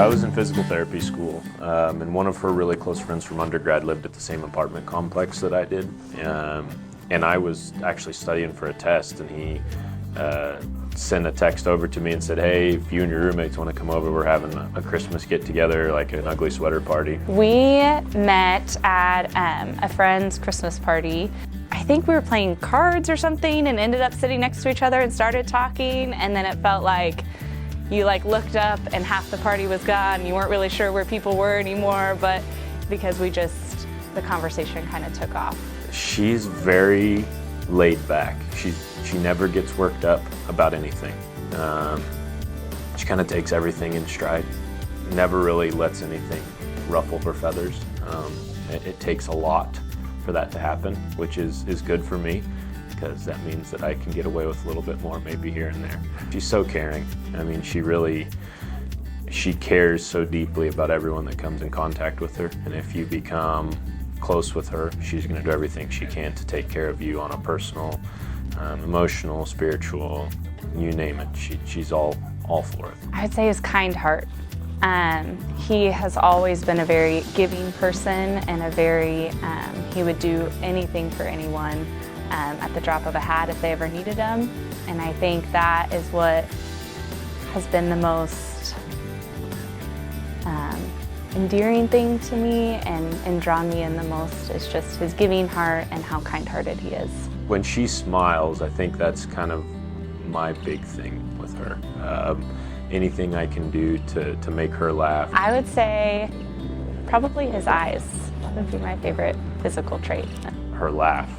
was in physical therapy school, and one of her really close friends from undergrad lived at the same apartment complex that I did. And I was actually studying for a test, and he sent a text over to me and said, hey, if you and your roommates want to come over, we're having a Christmas get-together, like an ugly sweater party. We met at a friend's Christmas party. I think we were playing cards or something and ended up sitting next to each other and started talking, and then it felt like you looked up and half the party was gone. You weren't really sure where people were anymore, but because the conversation kind of took off. She's very laid back. She never gets worked up about anything. She kind of takes everything in stride. Never really lets anything ruffle her feathers. It takes a lot for that to happen, which is good for me, because that means that I can get away with a little bit more maybe here and there. She's so caring. I mean, she cares so deeply about everyone that comes in contact with her, and if you become close with her, she's going to do everything she can to take care of you on a personal, emotional, spiritual, you name it. She's all for it. I would say his kind heart. He has always been a very giving person, and he would do anything for anyone at the drop of a hat if they ever needed him. And I think that is what has been the most endearing thing to me and drawn me in the most, is just his giving heart and how kind-hearted he is. When she smiles, I think that's kind of my big thing with her. Anything I can do to make her laugh. I would say probably his eyes would be my favorite physical trait. Her laugh.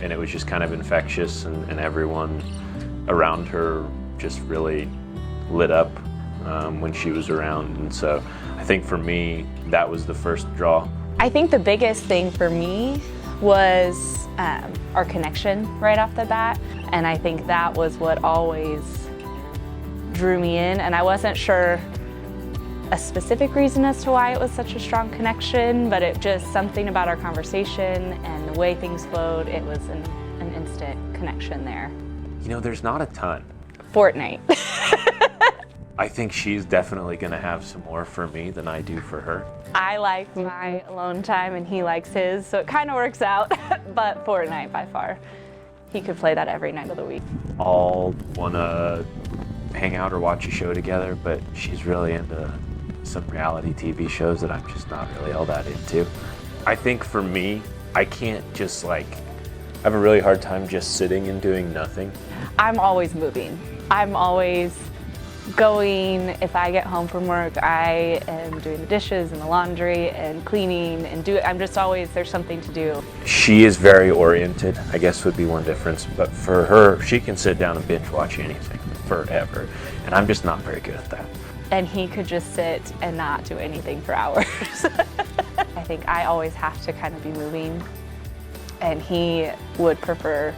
And it was just kind of infectious, and everyone around her just really lit up when she was around. And so I think for me, that was the first draw. I think the biggest thing for me was our connection right off the bat. And I think that was what always drew me in. And I wasn't sure a specific reason as to why it was such a strong connection, but it just something about our conversation and the way things flowed, it was an instant connection there. You know, there's not a ton. Fortnite. I think she's definitely going to have some more for me than I do for her. I like my alone time and he likes his, so it kind of works out, but Fortnite by far. He could play that every night of the week. All want to hang out or watch a show together, but she's really into some reality TV shows that I'm just not really all that into. I think for me, I can't just I have a really hard time just sitting and doing nothing. I'm always moving. I'm always going. If I get home from work, I am doing the dishes and the laundry and cleaning and I'm just always, there's something to do. She is very oriented, I guess would be one difference, but for her, she can sit down and binge watch anything forever, and I'm just not very good at that. And he could just sit and not do anything for hours. I think I always have to kind of be moving, and he would prefer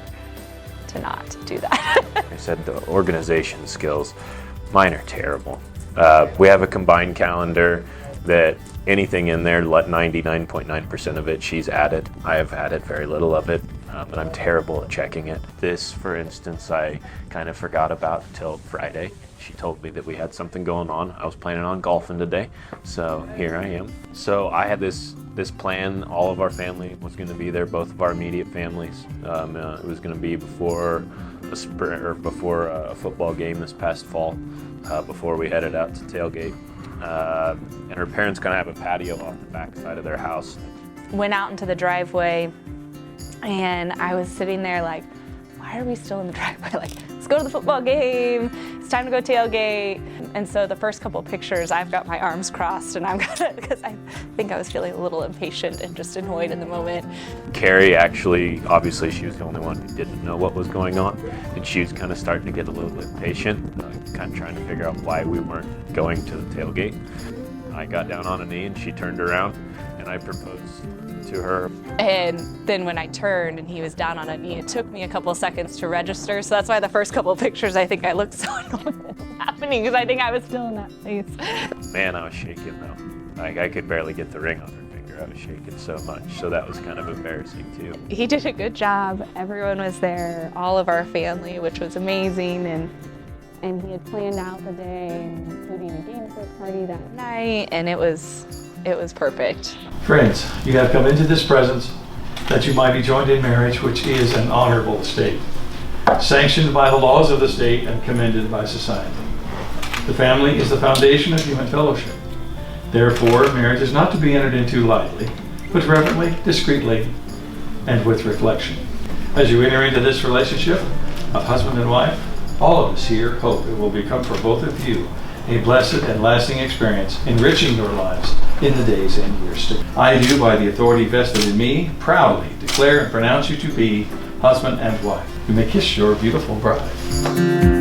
to not do that. I said the organization skills, mine are terrible. We have a combined calendar that anything in there, 99.9% of it, she's added. I have added very little of it, but I'm terrible at checking it. This, for instance, I kind of forgot about till Friday. She told me that we had something going on. I was planning on golfing today, so here I am. So I had this plan. All of our family was going to be there, both of our immediate families. It was going to be before a football game this past fall, before we headed out to tailgate. And her parents kind of have a patio off the back side of their house. Went out into the driveway, and I was sitting there why are we still in the driveway? Let's go to the football game. It's time to go tailgate. And so the first couple pictures, I've got my arms crossed, and because I think I was feeling a little impatient and just annoyed in the moment. Kari actually, obviously she was the only one who didn't know what was going on, and she was kind of starting to get a little bit impatient, kind of trying to figure out why we weren't going to the tailgate. I got down on a knee and she turned around, and I proposed to her. And then when I turned and he was down on a knee, it took me a couple seconds to register. So that's why the first couple of pictures, I think I looked so annoyed happening, because I think I was still in that place. Man, I was shaking though. I could barely get the ring on her finger. I was shaking so much. So that was kind of embarrassing too. He did a good job. Everyone was there, all of our family, which was amazing. And and he had planned out the day, including a game party that night, and it was perfect. Friends, you have come into this presence that you might be joined in marriage, which is an honorable estate, sanctioned by the laws of the state and commended by society. The family is the foundation of human fellowship. Therefore, marriage is not to be entered into lightly, but reverently, discreetly, and with reflection. As you enter into this relationship of husband and wife, all of us here hope it will become for both of you a blessed and lasting experience, enriching your lives in the days and years to come. I do, by the authority vested in me, proudly declare and pronounce you to be husband and wife. You may kiss your beautiful bride.